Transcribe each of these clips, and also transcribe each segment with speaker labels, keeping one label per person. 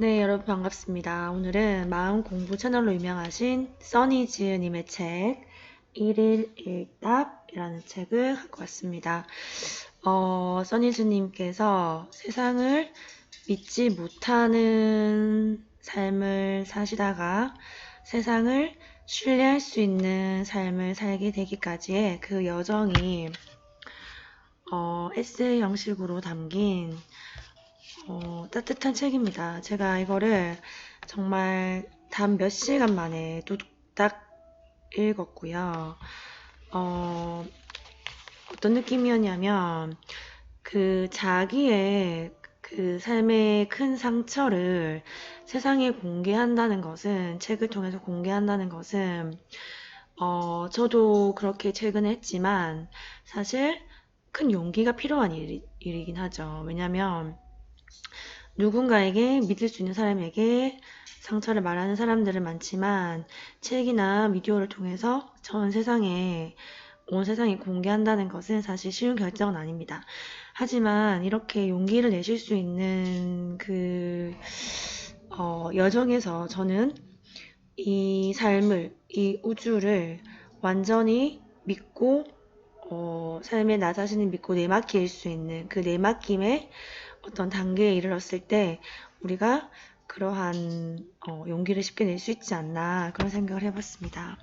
Speaker 1: 네, 여러분 반갑습니다. 오늘은 마음 공부 채널로 유명하신 써니지은님의 책 1일 1답이라는 책을 갖고 왔습니다. 써니지님께서 세상을 믿지 못하는 삶을 사시다가 세상을 신뢰할 수 있는 삶을 살게 되기까지의 그 여정이 에세이 형식으로 담긴 따뜻한 책입니다. 제가 이거를 정말 단 몇 시간 만에 뚝딱 읽었고요. 어떤 느낌이었냐면 그 자기의 그 삶의 큰 상처를 세상에 공개한다는 것은, 책을 통해서 공개한다는 것은 저도 그렇게 최근에 했지만 사실 큰 용기가 필요한 일이긴 하죠. 왜냐면 누군가에게 믿을 수 있는 사람에게 상처를 말하는 사람들은 많지만 책이나 미디어를 통해서 전 세상에 온 세상에 공개한다는 것은 사실 쉬운 결정은 아닙니다. 하지만 이렇게 용기를 내실 수 있는 그 여정에서 저는 이 삶을, 이 우주를 완전히 믿고 삶에 나 자신을 믿고 내맡길 수 있는 그 내맡김의 어떤 단계에 이르렀을 때 우리가 그러한 용기를 쉽게 낼 수 있지 않나, 그런 생각을 해봤습니다.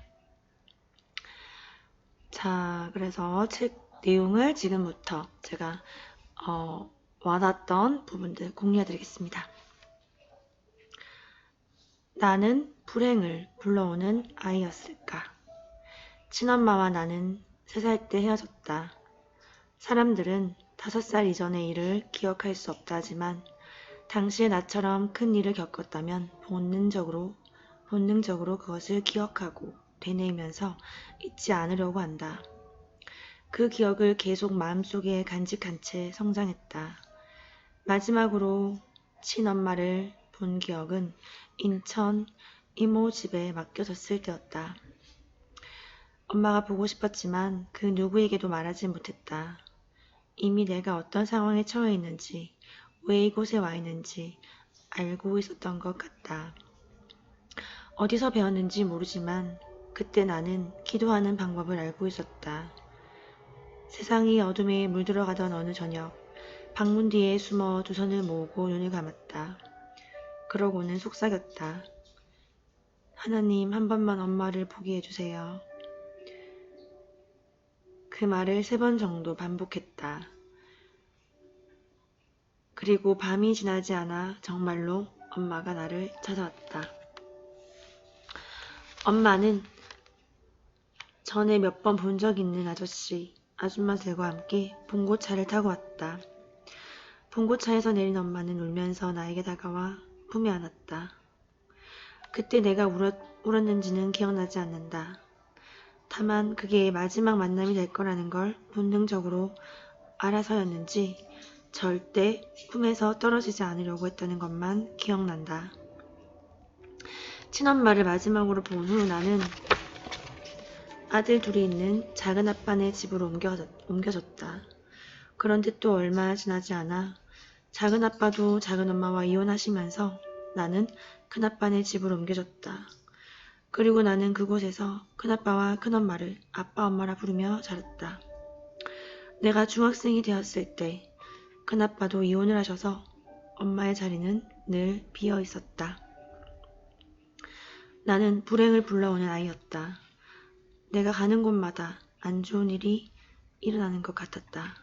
Speaker 1: 자, 그래서 책 내용을 지금부터 제가 와닿았던 부분들 공유해 드리겠습니다. 나는 불행을 불러오는 아이였을까? 친엄마와 나는 3살 때 헤어졌다. 사람들은 5살 이전의 일을 기억할 수 없다지만 당시의 나처럼 큰 일을 겪었다면 본능적으로 그것을 기억하고 되뇌이면서 잊지 않으려고 한다. 그 기억을 계속 마음속에 간직한 채 성장했다. 마지막으로 친엄마를 본 기억은 인천 이모 집에 맡겨졌을 때였다. 엄마가 보고 싶었지만 그 누구에게도 말하지 못했다. 이미 내가 어떤 상황에 처해 있는지, 왜 이곳에 와 있는지 알고 있었던 것 같다. 어디서 배웠는지 모르지만 그때 나는 기도하는 방법을 알고 있었다. 세상이 어둠에 물들어가던 어느 저녁, 방문 뒤에 숨어 두 손을 모으고 눈을 감았다. 그러고는 속삭였다. 하나님, 한 번만 엄마를 보게 해주세요. 그 말을 3번 정도 반복했다. 그리고 밤이 지나지 않아 정말로 엄마가 나를 찾아왔다. 엄마는 전에 몇 번 본 적 있는 아줌마들과 함께 봉고차를 타고 왔다. 봉고차에서 내린 엄마는 울면서 나에게 다가와 품에 안았다. 그때 내가 울었는지는 기억나지 않는다. 다만 그게 마지막 만남이 될 거라는 걸 본능적으로 알아서였는지 절대 품에서 떨어지지 않으려고 했다는 것만 기억난다. 친엄마를 마지막으로 본 후 나는 아들 둘이 있는 작은 아빠네 집으로 옮겨졌다. 그런데 또 얼마 지나지 않아 작은 아빠도 작은 엄마와 이혼하시면서 나는 큰아빠네 집으로 옮겨졌다. 그리고 나는 그곳에서 큰아빠와 큰엄마를 아빠 엄마라 부르며 자랐다. 내가 중학생이 되었을 때 큰아빠도 이혼을 하셔서 엄마의 자리는 늘 비어 있었다. 나는 불행을 불러오는 아이였다. 내가 가는 곳마다 안 좋은 일이 일어나는 것 같았다.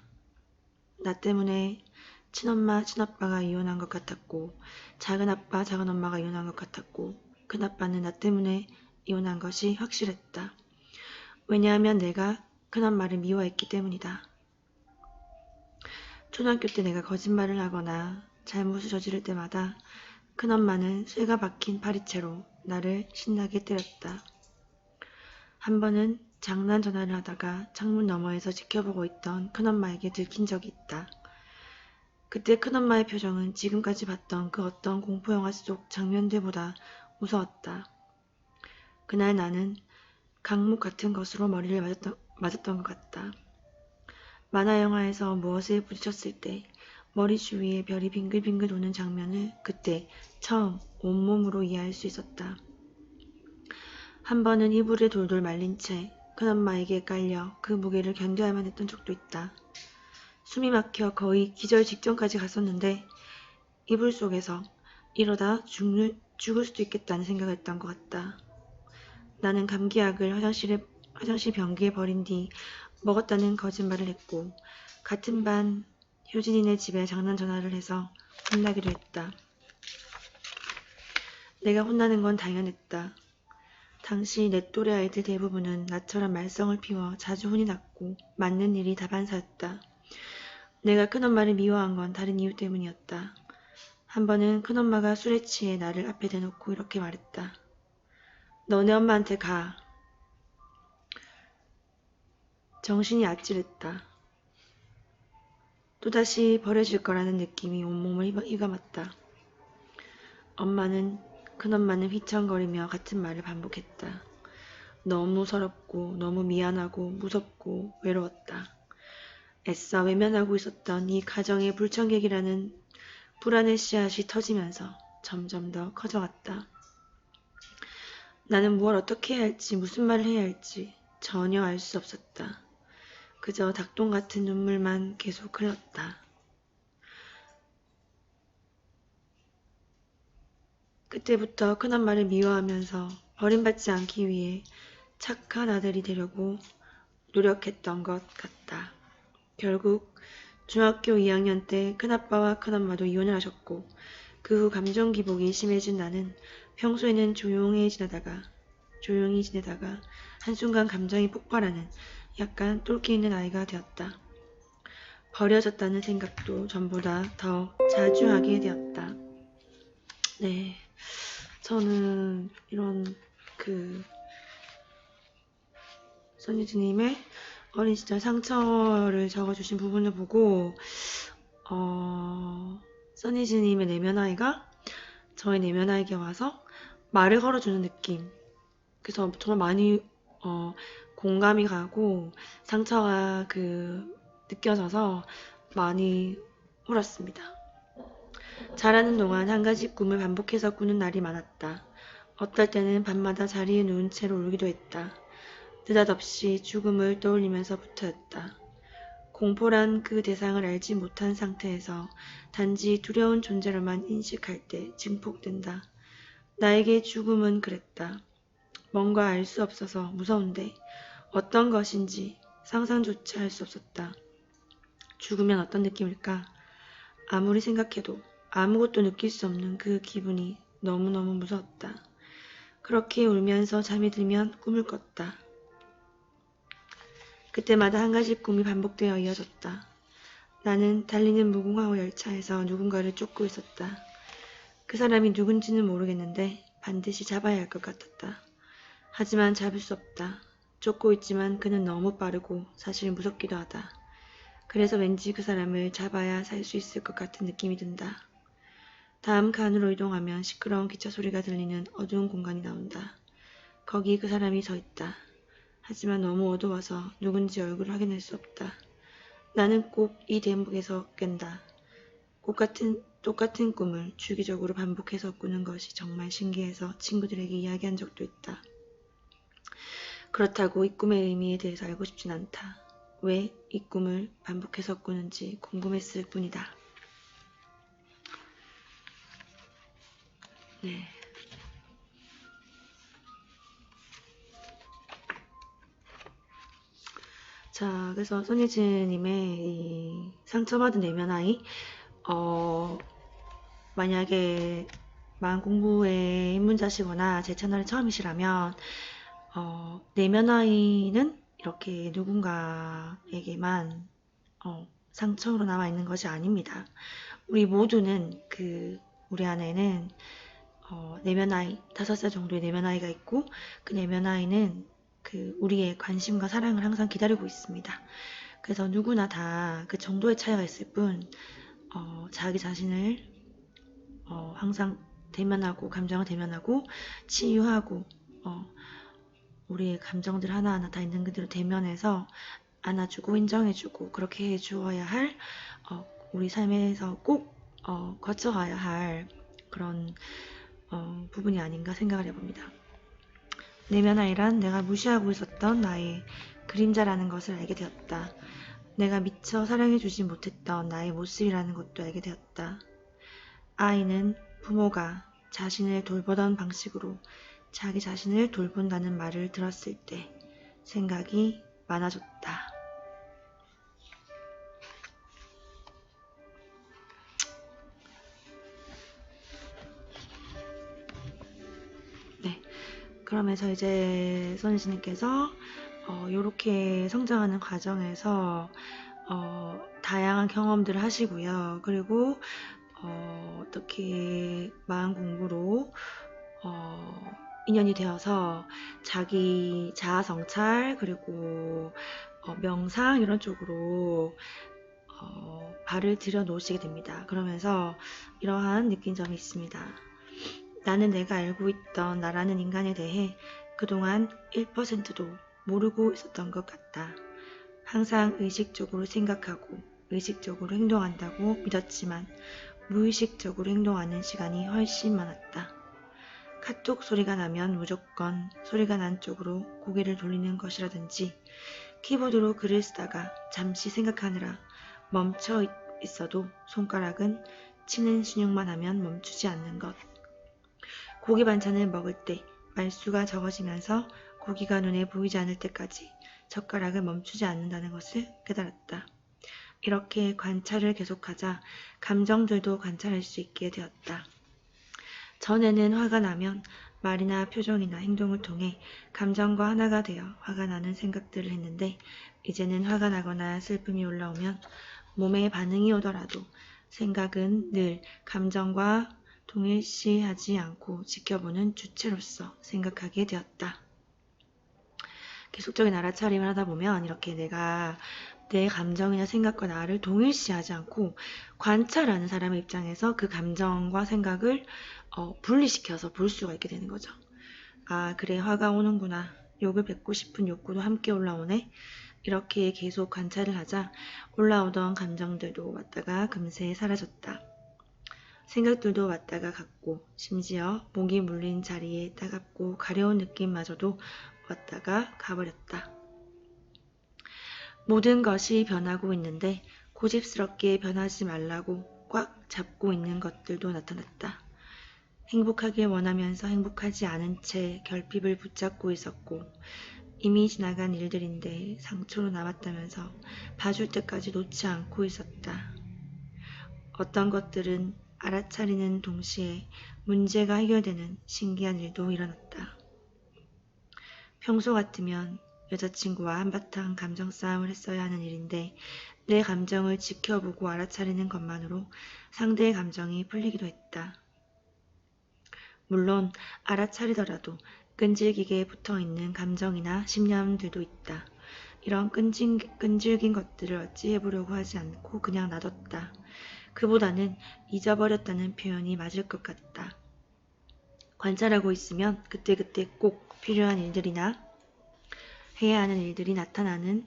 Speaker 1: 나 때문에 친엄마, 친아빠가 이혼한 것 같았고, 작은아빠, 작은엄마가 이혼한 것 같았고, 큰아빠는 나 때문에 이혼한 것이 확실했다. 왜냐하면 내가 큰엄마를 미워했기 때문이다. 초등학교 때 내가 거짓말을 하거나 잘못을 저지를 때마다 큰엄마는 쇠가 박힌 파리채로 나를 신나게 때렸다. 한 번은 장난 전화를 하다가 창문 너머에서 지켜보고 있던 큰엄마에게 들킨 적이 있다. 그때 큰엄마의 표정은 지금까지 봤던 그 어떤 공포영화 속 장면들보다 무서웠다. 그날 나는 강목 같은 것으로 머리를 맞았던 것 같다. 만화 영화에서 무엇에 부딪혔을 때 머리 주위에 별이 빙글빙글 도는 장면을 그때 처음 온몸으로 이해할 수 있었다. 한 번은 이불에 돌돌 말린 채 큰엄마에게 깔려 그 무게를 견뎌야만 했던 적도 있다. 숨이 막혀 거의 기절 직전까지 갔었는데 이불 속에서 이러다 죽을 수도 있겠다는 생각을 했던 것 같다. 나는 감기약을 화장실 변기에 버린 뒤 먹었다는 거짓말을 했고 같은 반 효진이네 집에 장난 전화를 해서 혼나기도 했다. 내가 혼나는 건 당연했다. 당시 내 또래 아이들 대부분은 나처럼 말썽을 피워 자주 혼이 났고 맞는 일이 다반사였다. 내가 큰엄마를 미워한 건 다른 이유 때문이었다. 한 번은 큰엄마가 술에 취해 나를 앞에 대놓고 이렇게 말했다. 너네 엄마한테 가. 정신이 아찔했다. 또다시 버려질 거라는 느낌이 온몸을 휘감았다. 큰엄마는 휘청거리며 같은 말을 반복했다. 너무 서럽고 너무 미안하고 무섭고 외로웠다. 애써 외면하고 있었던 이 가정의 불청객이라는 불안의 씨앗이 터지면서 점점 더 커져갔다. 나는 무엇을 어떻게 해야 할지 무슨 말을 해야 할지 전혀 알 수 없었다. 그저 닭똥 같은 눈물만 계속 흘렀다. 그때부터 큰엄마를 미워하면서 버림받지 않기 위해 착한 아들이 되려고 노력했던 것 같다. 결국 중학교 2학년 때 큰아빠와 큰엄마도 이혼을 하셨고 그 후 감정 기복이 심해진 나는 평소에는 조용히 지내다가 한순간 감정이 폭발하는 약간 똘끼 있는 아이가 되었다. 버려졌다는 생각도 전보다 더 자주 하게 되었다. 네, 저는 이런 써니즈님의 어린 시절 상처를 적어주신 부분을 보고 써니즈님의 내면 아이가 저의 내면 아이에게 와서 말을 걸어주는 느낌. 그래서 정말 많이 공감이 가고 상처가 느껴져서 많이 울었습니다. 자라는 동안 한 가지 꿈을 반복해서 꾸는 날이 많았다. 어떨 때는 밤마다 자리에 누운 채로 울기도 했다. 느닷없이 죽음을 떠올리면서부터였다. 공포란 그 대상을 알지 못한 상태에서 단지 두려운 존재로만 인식할 때 증폭된다. 나에게 죽음은 그랬다. 뭔가 알 수 없어서 무서운데 어떤 것인지 상상조차 할 수 없었다. 죽으면 어떤 느낌일까? 아무리 생각해도 아무것도 느낄 수 없는 그 기분이 너무너무 무서웠다. 그렇게 울면서 잠이 들면 꿈을 꿨다. 그때마다 한 가지 꿈이 반복되어 이어졌다. 나는 달리는 무궁화 열차에서 누군가를 쫓고 있었다. 그 사람이 누군지는 모르겠는데 반드시 잡아야 할 것 같았다. 하지만 잡을 수 없다. 쫓고 있지만 그는 너무 빠르고 사실 무섭기도 하다. 그래서 왠지 그 사람을 잡아야 살 수 있을 것 같은 느낌이 든다. 다음 칸으로 이동하면 시끄러운 기차 소리가 들리는 어두운 공간이 나온다. 거기 그 사람이 서 있다. 하지만 너무 어두워서 누군지 얼굴을 확인할 수 없다. 나는 꼭 이 대목에서 깬다. 똑같은 꿈을 주기적으로 반복해서 꾸는 것이 정말 신기해서 친구들에게 이야기한 적도 있다. 그렇다고 이 꿈의 의미에 대해서 알고 싶진 않다. 왜 이 꿈을 반복해서 꾸는지 궁금했을 뿐이다. 네. 자, 그래서 손예진님의 이 상처받은 내면 아이, 만약에 마음 공부에 입문자시거나 제 채널에 처음이시라면, 내면 아이는 이렇게 누군가에게만 상처로 남아 있는 것이 아닙니다. 우리 모두는 우리 안에는 내면 아이, 5살 정도의 내면 아이가 있고 그 내면 아이는 우리의 관심과 사랑을 항상 기다리고 있습니다. 그래서 누구나 다 그 정도의 차이가 있을 뿐 자기 자신을 항상 대면하고 감정을 대면하고 치유하고 우리의 감정들 하나하나 다 있는 그대로 대면해서 안아주고 인정해주고 그렇게 해주어야 할 우리 삶에서 꼭 거쳐가야 할 그런 부분이 아닌가 생각을 해봅니다. 내면아이란 내가 무시하고 있었던 나의 그림자라는 것을 알게 되었다. 내가 미처 사랑해주지 못했던 나의 모습이라는 것도 알게 되었다. 아이는 부모가 자신을 돌보던 방식으로 자기 자신을 돌본다는 말을 들었을 때 생각이 많아졌다. 네, 그러면서 이제 선생님께서 이렇게 성장하는 과정에서 다양한 경험들을 하시고요. 그리고 어떻게 마음 공부로 인연이 되어서 자기 자아 성찰 그리고 명상 이런 쪽으로 발을 들여 놓으시게 됩니다. 그러면서 이러한 느낀 점이 있습니다. 나는 내가 알고 있던 나라는 인간에 대해 그동안 1%도 모르고 있었던 것 같다. 항상 의식적으로 생각하고 의식적으로 행동한다고 믿었지만 무의식적으로 행동하는 시간이 훨씬 많았다. 카톡 소리가 나면 무조건 소리가 난 쪽으로 고개를 돌리는 것이라든지 키보드로 글을 쓰다가 잠시 생각하느라 멈춰 있어도 손가락은 치는 신용만 하면 멈추지 않는 것. 고기 반찬을 먹을 때 말수가 적어지면서 고기가 눈에 보이지 않을 때까지 젓가락을 멈추지 않는다는 것을 깨달았다. 이렇게 관찰을 계속하자 감정들도 관찰할 수 있게 되었다. 전에는 화가 나면 말이나 표정이나 행동을 통해 감정과 하나가 되어 화가 나는 생각들을 했는데 이제는 화가 나거나 슬픔이 올라오면 몸에 반응이 오더라도 생각은 늘 감정과 동일시하지 않고 지켜보는 주체로서 생각하게 되었다. 계속적인 알아차림을 하다 보면 이렇게 내가 내 감정이나 생각과 나를 동일시하지 않고 관찰하는 사람의 입장에서 그 감정과 생각을 분리시켜서 볼 수가 있게 되는 거죠. 아, 그래, 화가 오는구나. 욕을 뱉고 싶은 욕구도 함께 올라오네. 이렇게 계속 관찰을 하자 올라오던 감정들도 왔다가 금세 사라졌다. 생각들도 왔다가 갔고 심지어 목이 물린 자리에 따갑고 가려운 느낌마저도 왔다가 가버렸다. 모든 것이 변하고 있는데 고집스럽게 변하지 말라고 꽉 잡고 있는 것들도 나타났다. 행복하길 원하면서 행복하지 않은 채 결핍을 붙잡고 있었고 이미 지나간 일들인데 상처로 남았다면서 봐줄 때까지 놓지 않고 있었다. 어떤 것들은 알아차리는 동시에 문제가 해결되는 신기한 일도 일어났다. 평소 같으면 여자친구와 한바탕 감정 싸움을 했어야 하는 일인데 내 감정을 지켜보고 알아차리는 것만으로 상대의 감정이 풀리기도 했다. 물론 알아차리더라도 끈질기게 붙어있는 감정이나 신념들도 있다. 이런 끈질긴 것들을 어찌 해보려고 하지 않고 그냥 놔뒀다. 그보다는 잊어버렸다는 표현이 맞을 것 같다. 관찰하고 있으면 그때그때 꼭 필요한 일들이나 해야 하는 일들이 나타났다.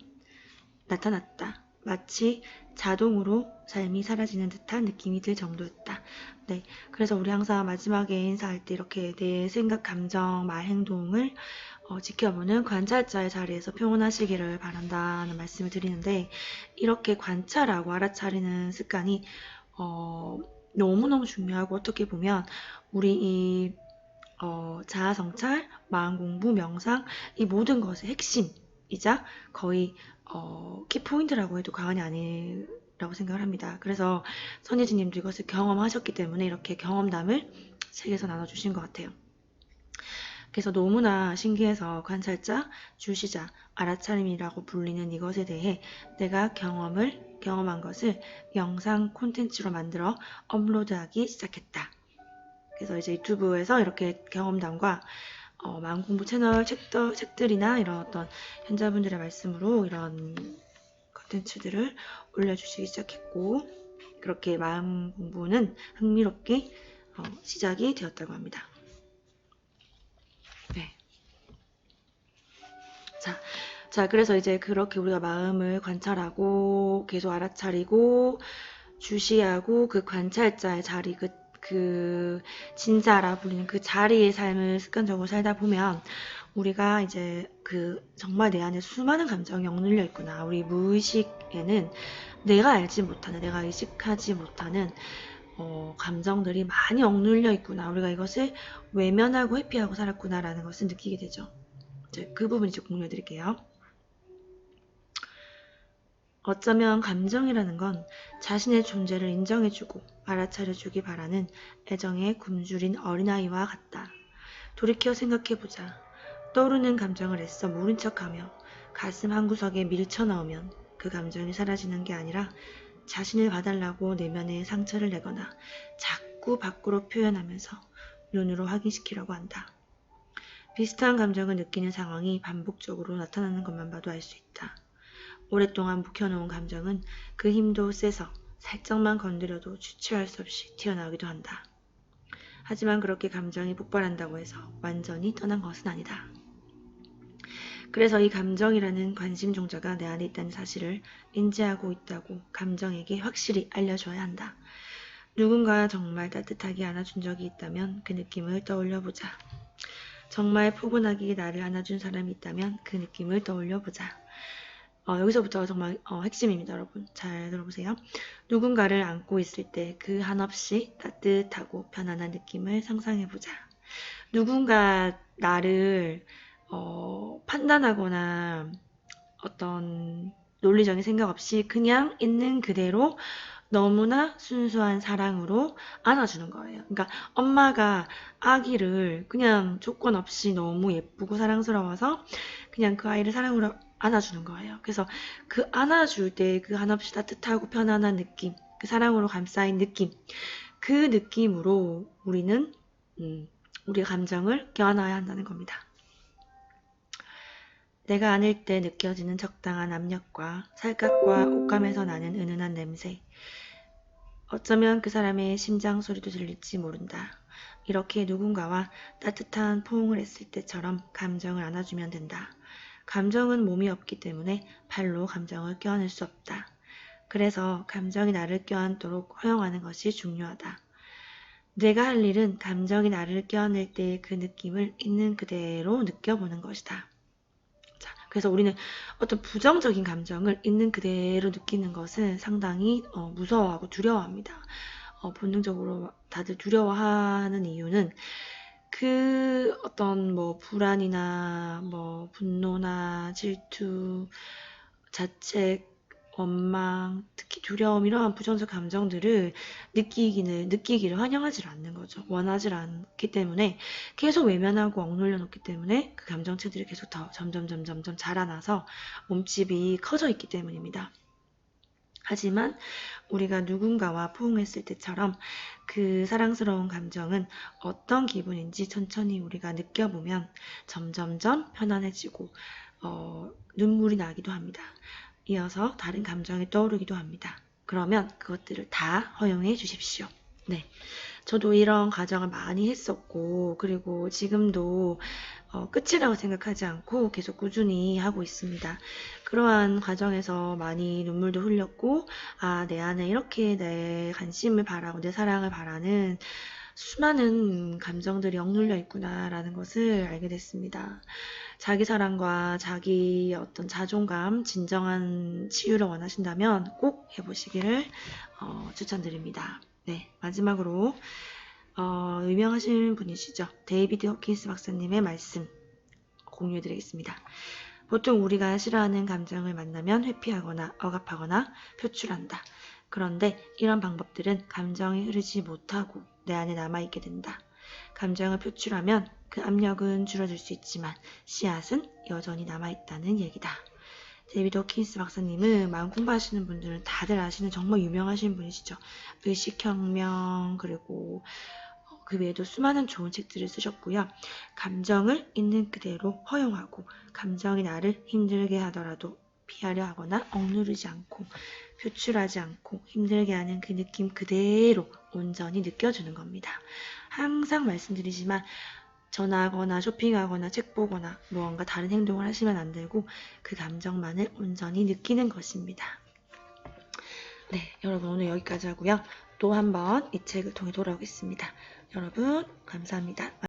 Speaker 1: 마치 자동으로 삶이 사라지는 듯한 느낌이 들 정도였다. 네, 그래서 우리 항상 마지막에 인사할 때 이렇게 내 생각, 감정, 말, 행동을 지켜보는 관찰자의 자리에서 표현하시기를 바란다는 말씀을 드리는데 이렇게 관찰하고 알아차리는 습관이 너무너무 중요하고 어떻게 보면 우리 이 자아 성찰, 마음 공부, 명상 이 모든 것의 핵심이자 거의 키포인트라고 해도 과언이 아니라고 생각을 합니다. 그래서 선예진님도 이것을 경험하셨기 때문에 이렇게 경험담을 책에서 나눠주신 것 같아요. 그래서 너무나 신기해서 관찰자, 주시자, 알아차림이라고 불리는 이것에 대해 내가 경험한 것을 영상 콘텐츠로 만들어 업로드하기 시작했다. 그래서 이제 유튜브에서 이렇게 경험담과 마음 공부 채널 책들이나 이런 어떤 현자분들의 말씀으로 이런 컨텐츠들을 올려주시기 시작했고 그렇게 마음 공부는 흥미롭게 시작이 되었다고 합니다. 네. 자, 그래서 이제 그렇게 우리가 마음을 관찰하고 계속 알아차리고 주시하고 그 관찰자의 자리, 그 진자라 불리는 그 자리의 삶을 습관적으로 살다 보면 우리가 이제 정말 내 안에 수많은 감정이 억눌려 있구나. 우리 무의식에는 내가 알지 못하는, 내가 의식하지 못하는 감정들이 많이 억눌려 있구나. 우리가 이것을 외면하고 회피하고 살았구나라는 것을 느끼게 되죠. 이제 그 부분 이제 공유해 드릴게요. 어쩌면 감정이라는 건 자신의 존재를 인정해주고 알아차려주기 바라는 애정에 굶주린 어린아이와 같다. 돌이켜 생각해보자. 떠오르는 감정을 애써 모른 척하며 가슴 한구석에 밀쳐넣으면 그 감정이 사라지는 게 아니라 자신을 봐달라고 내면에 상처를 내거나 자꾸 밖으로 표현하면서 눈으로 확인시키려고 한다. 비슷한 감정을 느끼는 상황이 반복적으로 나타나는 것만 봐도 알 수 있다. 오랫동안 묵혀놓은 감정은 그 힘도 세서 살짝만 건드려도 주체할 수 없이 튀어나오기도 한다. 하지만 그렇게 감정이 폭발한다고 해서 완전히 떠난 것은 아니다. 그래서 이 감정이라는 관심 종자가 내 안에 있다는 사실을 인지하고 있다고 감정에게 확실히 알려줘야 한다. 누군가 정말 따뜻하게 안아준 적이 있다면 그 느낌을 떠올려보자. 정말 포근하게 나를 안아준 사람이 있다면 그 느낌을 떠올려보자. 여기서부터 정말 핵심입니다, 여러분. 잘 들어보세요. 누군가를 안고 있을 때 그 한없이 따뜻하고 편안한 느낌을 상상해보자. 누군가 나를 판단하거나 어떤 논리적인 생각 없이 그냥 있는 그대로 너무나 순수한 사랑으로 안아주는 거예요. 그러니까 엄마가 아기를 그냥 조건 없이 너무 예쁘고 사랑스러워서 그냥 그 아이를 사랑으로 안아주는 거예요. 그래서 그 안아줄 때 그 한없이 따뜻하고 편안한 느낌, 그 사랑으로 감싸인 느낌, 그 느낌으로 우리는 우리의 감정을 껴안아야 한다는 겁니다. 내가 안을 때 느껴지는 적당한 압력과 살갗과 옷감에서 나는 은은한 냄새. 어쩌면 그 사람의 심장 소리도 들릴지 모른다. 이렇게 누군가와 따뜻한 포옹을 했을 때처럼 감정을 안아주면 된다. 감정은 몸이 없기 때문에 발로 감정을 껴안을 수 없다. 그래서 감정이 나를 껴안도록 허용하는 것이 중요하다. 내가 할 일은 감정이 나를 껴안을 때의 그 느낌을 있는 그대로 느껴보는 것이다. 자, 그래서 우리는 어떤 부정적인 감정을 있는 그대로 느끼는 것은 상당히 무서워하고 두려워합니다. 본능적으로 다들 두려워하는 이유는 그 어떤 불안이나 분노나 질투, 자책, 원망, 특히 두려움 이러한 부정적 감정들을 느끼기를 환영하지 않는 거죠. 원하지 않기 때문에 계속 외면하고 억눌려 놓기 때문에 그 감정체들이 계속 더 점점 자라나서 몸집이 커져 있기 때문입니다. 하지만 우리가 누군가와 포옹했을 때처럼 그 사랑스러운 감정은 어떤 기분인지 천천히 우리가 느껴보면 점점점 편안해지고 눈물이 나기도 합니다. 이어서 다른 감정이 떠오르기도 합니다. 그러면 그것들을 다 허용해 주십시오. 네, 저도 이런 과정을 많이 했었고 그리고 지금도 끝이라고 생각하지 않고 계속 꾸준히 하고 있습니다. 그러한 과정에서 많이 눈물도 흘렸고 내 안에 이렇게 내 관심을 바라고 내 사랑을 바라는 수많은 감정들이 억눌려 있구나 라는 것을 알게 됐습니다. 자기 사랑과 자기 어떤 자존감, 진정한 치유를 원하신다면 꼭 해보시기를 추천드립니다. 네, 마지막으로 유명하신 분이시죠. 데이비드 호킨스 박사님의 말씀 공유해드리겠습니다. 보통 우리가 싫어하는 감정을 만나면 회피하거나 억압하거나 표출한다. 그런데 이런 방법들은 감정이 흐르지 못하고 내 안에 남아있게 된다. 감정을 표출하면 그 압력은 줄어들 수 있지만 씨앗은 여전히 남아있다는 얘기다. 데이비드 호킨스 박사님은 마음 공부하시는 분들은 다들 아시는 정말 유명하신 분이시죠. 의식혁명 그리고 그 외에도 수많은 좋은 책들을 쓰셨고요. 감정을 있는 그대로 허용하고 감정이 나를 힘들게 하더라도 피하려 하거나 억누르지 않고 표출하지 않고 힘들게 하는 그 느낌 그대로 온전히 느껴주는 겁니다. 항상 말씀드리지만 전화하거나 쇼핑하거나 책 보거나 무언가 다른 행동을 하시면 안 되고 그 감정만을 온전히 느끼는 것입니다. 네, 여러분 오늘 여기까지 하고요. 또 한번 이 책을 통해 돌아오겠습니다. 여러분 감사합니다.